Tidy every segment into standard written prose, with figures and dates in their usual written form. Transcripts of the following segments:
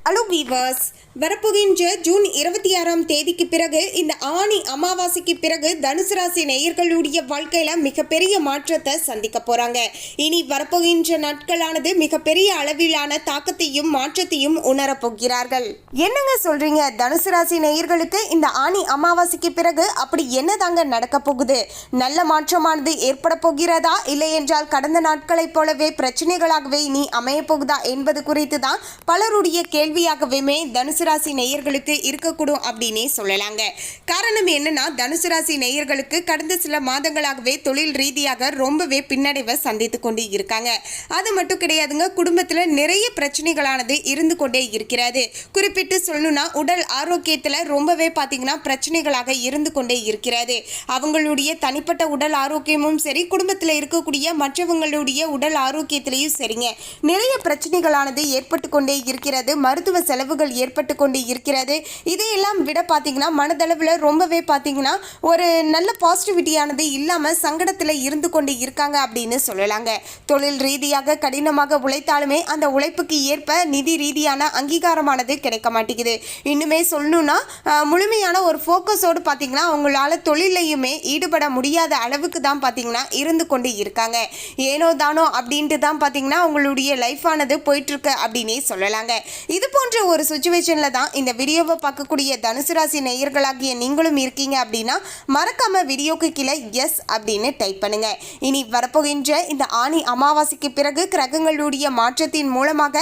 Hello viewers, வரப்போகின்ற June 26ஆம் தேதிக்கு பிறகு இந்த ஆனி அமாவாசைக்கு பிறகு தனுசு ராசி நேயர்களுடைய வாழ்க்கையில மிகப்பெரிய மாற்றத்தை சந்திக்க போறாங்க. இனி வரப்போகின்ற நாட்களானது மிகப்பெரிய அளவிலான தாக்கத்தையும் மாற்றத்தையும் உணரப்போகிறார்கள். என்னங்க சொல்றீங்க? தனுசு ராசி நேயர்களுக்கு இந்த ஆனி அமாவாசைக்கு பிறகு அப்படி என்னதாங்க நடக்க போகுது? நல்ல மாற்றமானது ஏற்பட போகிறதா, இல்லை என்றால் கடந்த நாட்களைப் போலவே பிரச்சனைகளாகவே இனி அமைய போகுதா என்பது குறித்து தான் பலருடைய கேள்வியாகவே தனுசு ராசி நேயர்களுக்கு இருக்கக்கூடும் அப்படின்னே சொல்லலாங்க. காரணம் என்னன்னா, தனுசு ராசி நேயர்களுக்கு கடந்த சில மாதங்களாகவே தொழில் ரீதியாக ரொம்பவே பின்னடைவை சந்தித்து கொண்டு இருக்காங்க. அது மட்டும் கிடையாதுங்க, குடும்பத்தில் நிறைய பிரச்சனைகளானது இருந்து கொண்டே இருக்கிறது. குறிப்பிட்டு சொல்லணும்னா உடல் ஆரோக்கியத்தில் ரொம்பவே பார்த்தீங்கன்னா பிரச்சனைகளாக இருந்து கொண்டே இருக்கிறது. அவங்களுடைய தனிப்பட்ட உடல் ஆரோக்கியமும் சரி, குடும்பத்தில் இருக்கக்கூடிய மற்றவங்களுடைய உடல் ஆரோக்கியத்திலையும் சரிங்க, நிறைய பிரச்சனைகளானது ஏற்பட்டு கொண்டே இருக்கிறது. மருத்துவ செலவுகள் ஏற்பட்டு கொண்டு இருக்கிறது. இதையெல்லாம் விட பார்த்தீங்கன்னா மனதளவில் ரொம்பவே பார்த்தீங்கன்னா ஒரு நல்ல பாசிட்டிவிட்டியானது இல்லாமல் சங்கடத்தில் இருந்து கொண்டு இருக்காங்க அப்படின்னு சொல்லலாங்க. தொழில் ரீதியாக கடினமாக உழைத்தாலுமே அந்த உழைப்புக்கு ஏற்ப நிதி ரீதியான அங்கீகாரமானது கிடைக்க மாட்டேங்குது. இன்னுமே சொல்லணும்னா முழுமையான ஒரு ஃபோக்கஸோடு பார்த்தீங்கன்னா அவங்களால தொழிலையுமே ஈடுபட முடியாத அளவுக்கு தான் பார்த்தீங்கன்னா இருந்து கொண்டு இருக்காங்க. ஏனோ தானோ அப்படின்ட்டு தான் பார்த்தீங்கன்னா அவங்களுடைய லைஃபானது போயிட்டுருக்கு அப்படின்னே சொல்லலாங்க. இது போன்ற ஒரு சுச்சுவேஷனில் தான் இந்த வீடியோவை பார்க்கக்கூடிய தனுசு ராசி நேயர்களாகிய நீங்களும் இருக்கீங்க அப்படின்னா மறக்காம வீடியோக்கு கீழே எஸ் அப்படின்னு டைப் பண்ணுங்க. இனி வரப்போகின்ற இந்த ஆனி அமாவாசைக்கு பிறகு கிரகங்களுடைய மாற்றத்தின் மூலமாக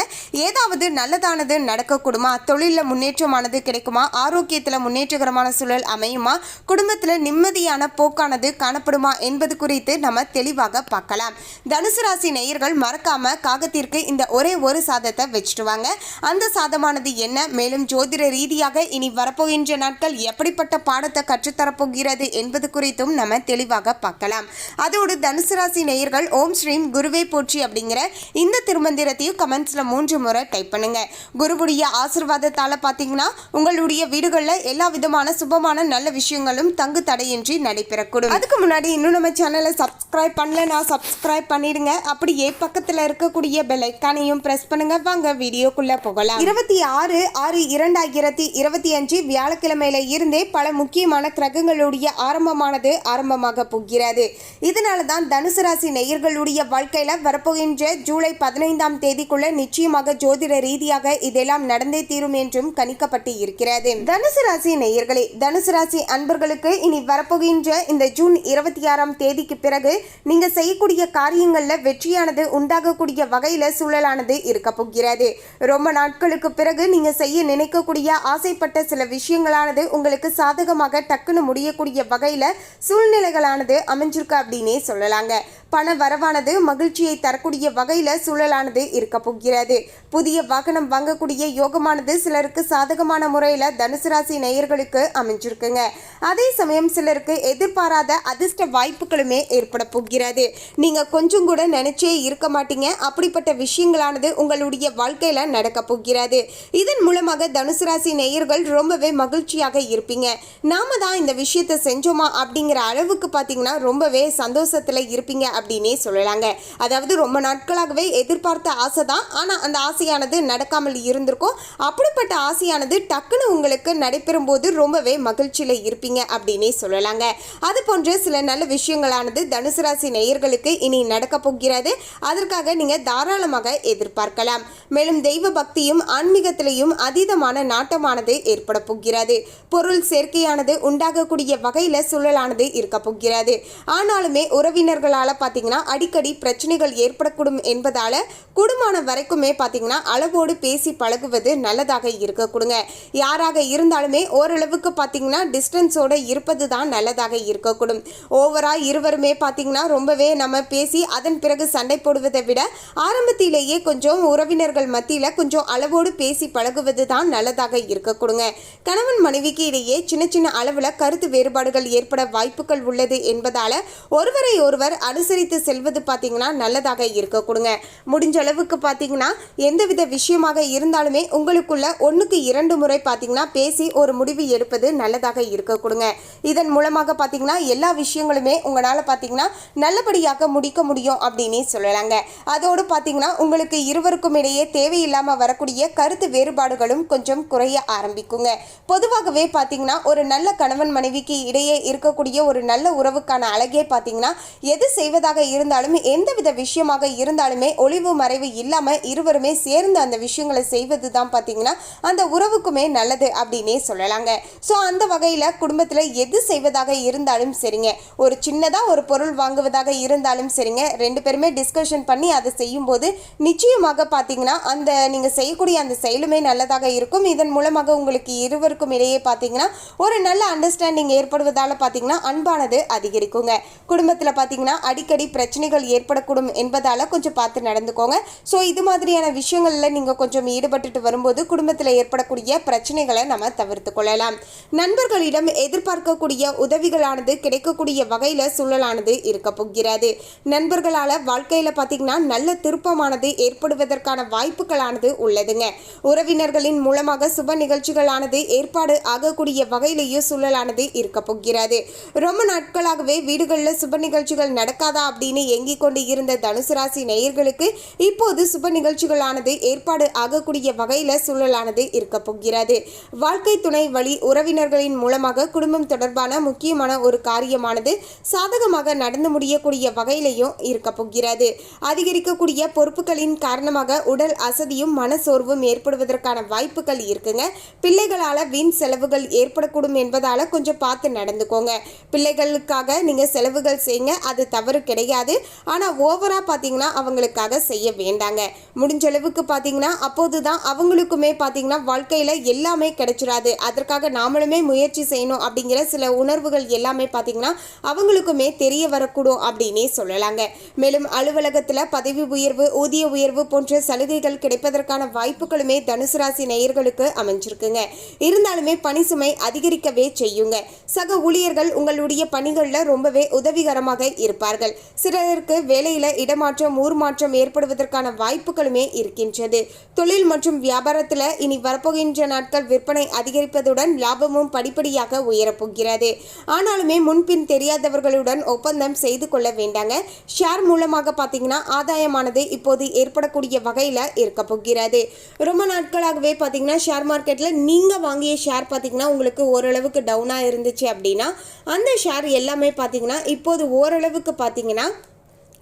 ஏதாவது நல்லதானது நடக்கக்கூடுமா? தொழிலில் முன்னேற்றமானது கிடைக்குமா? ஆரோக்கியத்தில் முன்னேற்றகரமான சூழல் அமையுமா? குடும்பத்தில் நிம்மதியான போக்கானது காணப்படுமா என்பது குறித்து நம்ம தெளிவாக பார்க்கலாம். தனுசு ராசி நேயர்கள் மறக்காம காகத்திற்கு இந்த ஒரே ஒரு சாதத்தை வச்சுட்டு வாங்க. அந்த சாதமானது என்ன, மேலும் ஜோதிட ரீதியாக இனி வரப்போகின்ற நாட்கள் எப்படிப்பட்ட பாடத்தை கற்றுத்தரப்போகிறது என்பது குறித்தும் நம்ம தெளிவாக பார்க்கலாம். அதோடு தனுசு ராசி நேயர்கள் ஓம் ஸ்ரீம் குருவே போற்றி அப்படிங்கிற இந்த திருமந்திரத்தையும் கமெண்ட்ஸ்ல 3 முறை டைப் பண்ணுங்க. குருவுடைய ஆசீர்வாதத்தால பார்த்தீங்கன்னா உங்களுடைய வீடுகளில் எல்லா விதமான சுபமான நல்ல விஷயங்களும் தங்கு தடையின்றி நடைபெறக்கூடும். அதுக்கு முன்னாடி இன்னும் நம்ம சேனலை சப்ஸ்கிரைப் பண்ணலனா சப்ஸ்கிரைப் பண்ணிடுங்க. அப்படியே பக்கத்தில் இருக்கக்கூடிய பெல் ஐக்கானையும் பிரஸ் பண்ணுங்க. வாங்க வீடியோக்குள்ள போகலாம். 26/6/2025 வியாழக்கிழமையில இருந்தே பல முக்கியமான கிரகங்களுடைய ஆரம்பமாக போகிறது. இதனால தான் தனுசு ராசி நேயர்களுடைய வாழ்க்கையில வரப்போகின்ற ஜூலை 15ஆம் தேதிக்குள்ள நிச்சயமாக ஜோதிட ரீதியாக இதெல்லாம் நடந்தே தீரும் என்றும் கணிக்கப்பட்டு இருக்கிறது. தனுசு ராசி நேயர்களே, தனுசு ராசி அன்பர்களுக்கு இனி வரப்போகின்ற இந்த ஜூன் 26ஆம் தேதிக்கு பிறகு நீங்க செய்யக்கூடிய காரியங்கள்ல வெற்றியானது உண்டாகக்கூடிய வகையில சூழலானது இருக்க போகிறது. ரொம்ப நாட்களுக்கு பிறகு நீங்க செய்ய நினைக்கக்கூடிய ஆசைப்பட்ட சில விஷயங்களானது உங்களுக்கு சாதகமாக டக்குன்னு முடியக்கூடிய வகையில சூழ்நிலைகளானது அமைஞ்சிருக்கு அப்படின்னே சொல்லலாங்க. பண வரவானது மகிழ்ச்சியை தரக்கூடிய வகையில சூழலானது இருக்க போகிறது. புதிய வாகனம் வாங்கக்கூடிய யோகமானது சிலருக்கு சாதகமான முறையில தனுசு ராசி நேயர்களுக்கு அமைஞ்சிருக்குங்க. அதே சமயம் சிலருக்கு எதிர்பாராத அதிர்ஷ்ட வாய்ப்புகளுமே ஏற்பட போகிறது. நீங்க கொஞ்சம் கூட நினைச்சே இருக்க மாட்டீங்க, அப்படிப்பட்ட விஷயங்களானது உங்களுடைய வாழ்க்கையில நடக்க போகிறது. இதன் மூலமாக தனுசு ராசி நேயர்கள் ரொம்பவே மகிழ்ச்சியாக இருப்பீங்க. நாம தான் இந்த விஷயத்தை செஞ்சோமா அப்படிங்கிற அளவுக்கு பார்த்தீங்கன்னா ரொம்பவே சந்தோஷத்துல இருப்பீங்க அப்படின்னே சொல்லலாங்க. அதாவது ரொம்ப நாட்களாகவே எதிர்பார்த்த ஆசை தான், ஆனால் அந்த ஆசையானது நடக்காமல் இருந்திருக்கும். அப்படிப்பட்ட ஆசையானது டக்குன்னு உங்களுக்கு நடைபெறும் போது ரொம்பவே மகிழ்ச்சியில் இருப்பீங்க அப்படின்னே சொல்லலாங்க. அது போன்ற சில நல்ல விஷயங்களானது தனுசு ராசி நேயர்களுக்கு இனி நடக்க போகிறது. அதற்காக நீங்க தாராளமாக எதிர்பார்க்கலாம். மேலும் தெய்வ பக்தியும் ஆன்மீகத்திலையும் அதீதமான நாட்டமானது ஏற்பட போகிறது. பொருள் சேர்க்கையானது உண்டாகக்கூடிய வகையில சூழலானது இருக்க போகிறது. ஆனாலுமே உறவினர்களால பார்த்தீங்கன்னா அடிக்கடி பிரச்சனைகள் ஏற்படக்கூடும் என்பதால கூடுமான வரைக்குமே பார்த்தீங்கன்னா அளவோடு பேசி பழகுவது நல்லதாக இருக்க கொடுங்க. யாராக இருந்தாலுமே ஓரளவுக்கு பார்த்தீங்கன்னா டிஸ்டன்ஸோட இருப்பது தான் நல்லதாக இருக்கக்கூடும். ஓவரா இருவருமே பார்த்தீங்கன்னா ரொம்பவே நம்ம பேசி அதன் பிறகு சண்டை போடுவதை விட ஆரம்பத்திலேயே கொஞ்சம் உறவினர்கள் மத்தியில் கொஞ்சம் அளவோடு பேசி பழகுவது தான் நல்லதாக இருக்க கொடுங்க. கணவன் மனைவிக்கு இடையே சின்ன சின்ன அளவில் கருத்து வேறுபாடுகள் ஏற்பட வாய்ப்புகள் உள்ளது என்பதால ஒருவரை ஒருவர் அனுசரி அனுசரித்து செல்வது பார்த்தீங்கன்னா நல்லதாக இருக்க கொடுங்க. முடிஞ்ச அளவுக்கு பார்த்தீங்கன்னா எந்தவித விஷயமாக இருந்தாலுமே உங்களுக்குள்ள 1க்கு 2 முறை பார்த்தீங்கன்னா பேசி ஒரு முடிவு எடுப்பது நல்லதாக இருக்க கொடுங்க. இதன் மூலமாக பார்த்தீங்கன்னா எல்லா விஷயங்களுமே உங்களால் பார்த்தீங்கன்னா நல்லபடியாக முடிக்க முடியும் அப்படின்னே சொல்லலாங்க. அதோடு பார்த்தீங்கன்னா உங்களுக்கு இருவருக்கும் இடையே தேவையில்லாமல் வரக்கூடிய கருத்து வேறுபாடுகளும் கொஞ்சம் குறைய ஆரம்பிக்குங்க. பொதுவாகவே பார்த்தீங்கன்னா ஒரு நல்ல கணவன் மனைவிக்கு இடையே இருக்கக்கூடிய ஒரு நல்ல உறவுக்கான அழகே பார்த்தீங்கன்னா எது செய்வதாக இருந்தாலும் எந்தவித விஷயமாக இருந்தாலுமே ஒளிவு மறைவு இல்லாமல் இருவருமே சேர்ந்து அந்த விஷயங்களை செய்வது தான் பார்த்தீங்கன்னா அந்த உறவுக்குமே நல்லது அப்படின்னே சொல்லலாங்க. ஸோ அந்த வகையில் குடும்பத்தில் எது செய்வதாக இருந்தாலும் சரிங்க, ஒரு சின்னதாக ஒரு பொருள் வாங்குவதாக இருந்தாலும் சரிங்க, 2 பேருமே டிஸ்கஷன் பண்ணி அதை செய்யும்போது நிச்சயமாக பார்த்தீங்கன்னா அந்த நீங்கள் செய்யக்கூடிய அந்த செயலுமே நல்லதாக இருக்கும். இதன் மூலமாக உங்களுக்கு இருவருக்கும் இடையே பார்த்தீங்கன்னா ஒரு நல்ல அண்டர்ஸ்டாண்டிங் ஏற்படுவதால் பார்த்தீங்கன்னா அன்பானது அதிகரிக்குங்க. குடும்பத்தில் பார்த்தீங்கன்னா அடிக்கடி பிரச்சனைகள் ஏற்படக்கூடும் என்பதால் கொஞ்சம் பார்த்து நடந்துக்கோங்க. ஸோ இது மாதிரியான விஷயங்களில் நீங்கள் கொஞ்சம் ஈடுபட்டுட்டு வரும்போது குடும்பத்தில் ஏற்படக்கூடிய பிரச்சனைகளை நம்ம தவிர்த்து கொள்ளலாம். நண்பர்களிடம் எதிர்பார்க்கக்கூடிய உதவிகளானது கிடைக்கக்கூடிய வகையில் சூழலானது இருக்க போகிறது. நண்பர்களால் வாழ்க்கையில் பார்த்தீங்கன்னா நல்ல திருப்பமானது ஏற்படுவதற்கான வாய்ப்புகளானது உள்ளதுங்க. உறவினர்களின் மூலமாக சுப நிகழ்ச்சிகளானது ஏற்பாடு ஆகக்கூடிய வகையிலேயே சூழலானது இருக்க போகிறது. ரொம்ப நாட்களாகவே வீடுகளில் சுப நிகழ்ச்சிகள் நடக்காதா அப்படின்னு எங்கிக் கொண்டு இருந்த தனுசு ராசி நேயர்களுக்கு இப்போது சுப நிகழ்ச்சிகளானது ஏற்பாடு ஆகக்கூடிய வகையில் சூழலானது இருக்க போகிறது. வாழ்க்கை துணை வழி உறவினர்களின் மூலமாக குடும்பம் தொடர்பான முக்கியமான ஒரு காரியமானது சாதகமாக நடந்து முடியக்கூடிய வகையிலையும் இருக்க போகிறது. அதிகரிக்கக்கூடிய பொறுப்புகளின் காரணமாக உடல் அசதியும் மனசோர்வும் ஏற்படுவதற்கான வாய்ப்புகள் இருக்குங்க. பிள்ளைகளால் வீண் செலவுகள் ஏற்படக்கூடும் என்பதால் கொஞ்சம் பார்த்து நடந்துக்கோங்க. பிள்ளைகளுக்காக நீங்கள் செலவுகள் செய்யுங்க, அது தவறு கிடையாது. ஆனால் ஓவராக பார்த்தீங்கன்னா அவங்களுக்காக செய்ய வேண்டாங்க. முடிஞ்ச அளவுக்கு பார்த்தீங்கன்னா அப்போது தான் அவங்களுக்குமே பார்த்தீங்கன்னா வாழ்க்கையில் எல்லாமே கிடைச்சிடாது, அதற்காக நாமளுமே முயற்சி செய்யணும் அப்படிங்கிற சில உணர்வுகள் எல்லாமே பார்த்தீங்கன்னா அவங்களுக்குமே தெரிய வரக்கூடும் அப்படின்னே சொல்லலாங்க. மேலும் அலுவலகத்தில் பதவி உயர்வு, ஊதிய உயர்வு போன்ற சலுகைகள் கிடைப்பதற்கான வாய்ப்புகளுமே தனுசு ராசி நேயர்களுக்கு அமைஞ்சிருக்குங்க. இருந்தாலுமே பணி சுமை அதிகரிக்கவே செய்யுங்க. சக ஊழியர்கள் உங்களுடைய பணிகளில் ரொம்பவே உதவிகரமாக இருப்பார்கள். சிலருக்கு வேலையில் இடமாற்றம், ஊர் மாற்றம் ஏற்படுவதற்கான வாய்ப்புகளுமே இருக்கின்றது. தொழில் மற்றும் வியாபாரத்தில் இனி வரப்போகின்ற நாட்கள் விற்பனை அதிகரிப்பதுடன் லாபமும் படிப்படியாக உயரப்போகிறது. ஆனாலுமே முன்பின் தெரியாதவர்களுடன் ஒப்பந்தம் செய்து கொள்ள வேண்டாங்க. ஷேர் மூலமாக பார்த்தீங்கன்னா ஆதாயமானது இப்போது ஏற்படக்கூடிய வகையில் இருக்க போகிறது. ரொம்ப நாட்களாகவே பார்த்தீங்கன்னா ஷேர் மார்க்கெட்டில் நீங்கள் வாங்கிய ஷேர் பார்த்தீங்கன்னா உங்களுக்கு ஓரளவுக்கு டவுனாக இருந்துச்சு அப்படின்னா அந்த ஷேர் எல்லாமே பார்த்தீங்கன்னா இப்போது ஓரளவுக்கு பார்த்தீங்கன்னா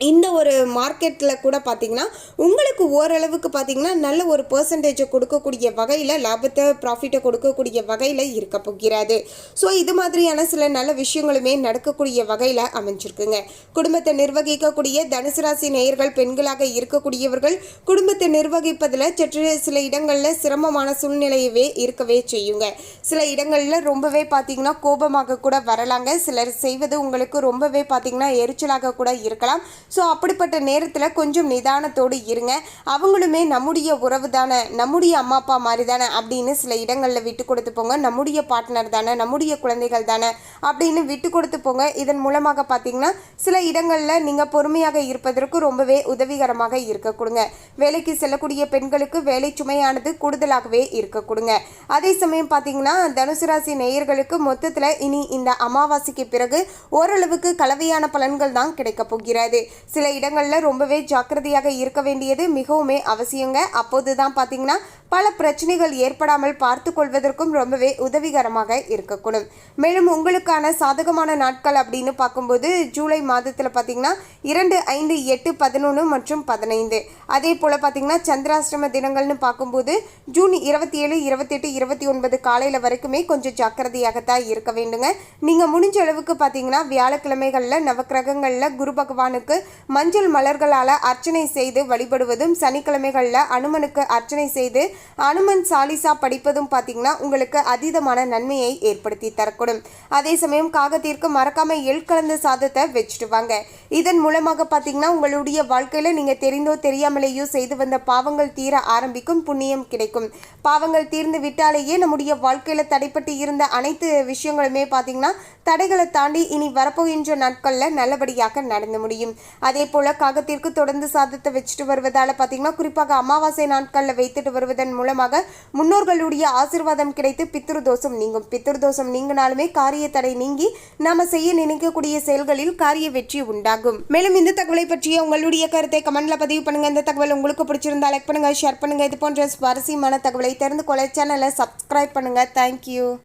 இந்த ஒரு மார்க்கெட்டில் கூட பார்த்தீங்கன்னா உங்களுக்கு ஓரளவுக்கு பார்த்தீங்கன்னா நல்ல ஒரு பர்சன்டேஜை கொடுக்கக்கூடிய வகையில் லாபத்தை ப்ராஃபிட்டை கொடுக்கக்கூடிய வகையில் இருக்க போகிறது. ஸோ இது மாதிரியான சில நல்ல விஷயங்களுமே நடக்கக்கூடிய வகையில் அமைஞ்சிருக்குங்க. குடும்பத்தை நிர்வகிக்கக்கூடிய தனுசு ராசி நேயர்கள் பெண்களாக இருக்கக்கூடியவர்கள் குடும்பத்தை நிர்வகிப்பதில் சற்று சில இடங்களில் சிரமமான சூழ்நிலையவே இருக்கவே செய்யுங்க. சில இடங்களில் ரொம்பவே பார்த்தீங்கன்னா கோபமாக கூட வரலாங்க. சிலர் செய்வது உங்களுக்கு ரொம்பவே பார்த்தீங்கன்னா எரிச்சலாக கூட இருக்கலாம். ஸோ அப்படிப்பட்ட நேரத்தில் கொஞ்சம் நிதானத்தோடு இருங்க. அவங்களுமே நம்முடைய உறவு தானே, நம்முடைய அம்மா அப்பா மாதிரி தானே அப்படின்னு சில இடங்களில் விட்டு கொடுத்து போங்க. நம்முடைய பார்ட்னர் தானே, நம்முடைய குழந்தைகள் தானே அப்படின்னு விட்டு கொடுத்து போங்க. இதன் மூலமாக பார்த்தீங்கன்னா சில இடங்களில் நீங்கள் பொறுமையாக இருப்பதற்கு ரொம்பவே உதவிகரமாக இருக்க கொடுங்க. வேலைக்கு செல்லக்கூடிய பெண்களுக்கு வேலை சுமையானது கூடுதலாகவே இருக்க கொடுங்க. அதே சமயம் பார்த்தீங்கன்னா தனுசு ராசி நேயர்களுக்கு மொத்தத்தில் இனி இந்த அமாவாசைக்கு பிறகு ஓரளவுக்கு கலவையான பலன்கள் தான் கிடைக்க போகிறது. சில இடங்களில் ரொம்பவே ஜாக்கிரதையாக இருக்க வேண்டியது மிகவுமே அவசியங்க. அப்போது தான் பார்த்தீங்கன்னா பல பிரச்சனைகள் ஏற்படாமல் பார்த்து கொள்வதற்கும் ரொம்பவே உதவிகரமாக இருக்கக்கூடும். மேலும் உங்களுக்கான சாதகமான நாட்கள் அப்படின்னு பார்க்கும்போது ஜூலை மாதத்தில் பார்த்தீங்கன்னா 2, 5, 8, 11 மற்றும் 15. அதே போல் பார்த்தீங்கன்னா சந்திராஷ்டம தினங்கள்னு பார்க்கும்போது ஜூன் 27, 28, 29 காலையில் வரைக்குமே கொஞ்சம் ஜாக்கிரதையாகத்தான் இருக்க வேண்டுங்க. நீங்கள் முடிஞ்ச அளவுக்கு பார்த்தீங்கன்னா வியாழக்கிழமைகளில் நவக்கிரகங்களில் குரு பகவானுக்கு மஞ்சள் மலர்களால் அர்ச்சனை செய்து வழிபடுவதும், சனிக்கிழமைகளில் அனுமனுக்கு அர்ச்சனை செய்து அனுமன் சாலிசா படிப்பதும் பார்த்தீங்கன்னா உங்களுக்கு அதீதமான நன்மையை ஏற்படுத்தி தரக்கூடும். அதே சமயம் காகத்திற்கு மறக்காம எள் கலந்த சாதத்தை வச்சுட்டு வாங்க. இதன் மூலமாக பார்த்தீங்கன்னா உங்களுடைய வாழ்க்கையில் நீங்கள் தெரிந்தோ தெரியாமலேயோ செய்து வந்த பாவங்கள் தீர ஆரம்பிக்கும், புண்ணியம் கிடைக்கும். பாவங்கள் தீர்ந்து விட்டாலேயே நம்முடைய வாழ்க்கையில் தடைப்பட்டு இருந்த அனைத்து விஷயங்களுமே பார்த்தீங்கன்னா தடைகளை தாண்டி இனி வரப்போகின்ற நாட்களில் நல்லபடியாக நடந்து முடியும். அதே போல் காகத்திற்கு தொடர்ந்து சாதத்தை வச்சுட்டு வருவதால் பார்த்தீங்கன்னா குறிப்பாக அமாவாசை நாட்களில் வைத்துட்டு வருவதன் மூலமாக முன்னோர்களுடைய ஆசீர்வாதம் கிடைத்து பித்ருதோஷம் நீங்கும். பித்ருதோஷம் நீங்கினாலுமே காரிய தடை நீங்கி நாம செய்ய நினைக்கக்கூடிய செயல்களில் காரிய வெற்றி உண்டாகும். மேலும் இந்த தகவலை பற்றிய உங்களுடைய கருத்தை கமெண்ட்ல பதிவு பண்ணுங்க. இந்த தகவல் உங்களுக்கு பிடிச்சிருந்தா லைக் பண்ணுங்க, ஷேர் பண்ணுங்க. இது போன்ற சுவாரஸ்யமான தகவலை தெரிந்து கொள்ள சேனலை சப்ஸ்கிரைப் பண்ணுங்க. தேங்க்யூ.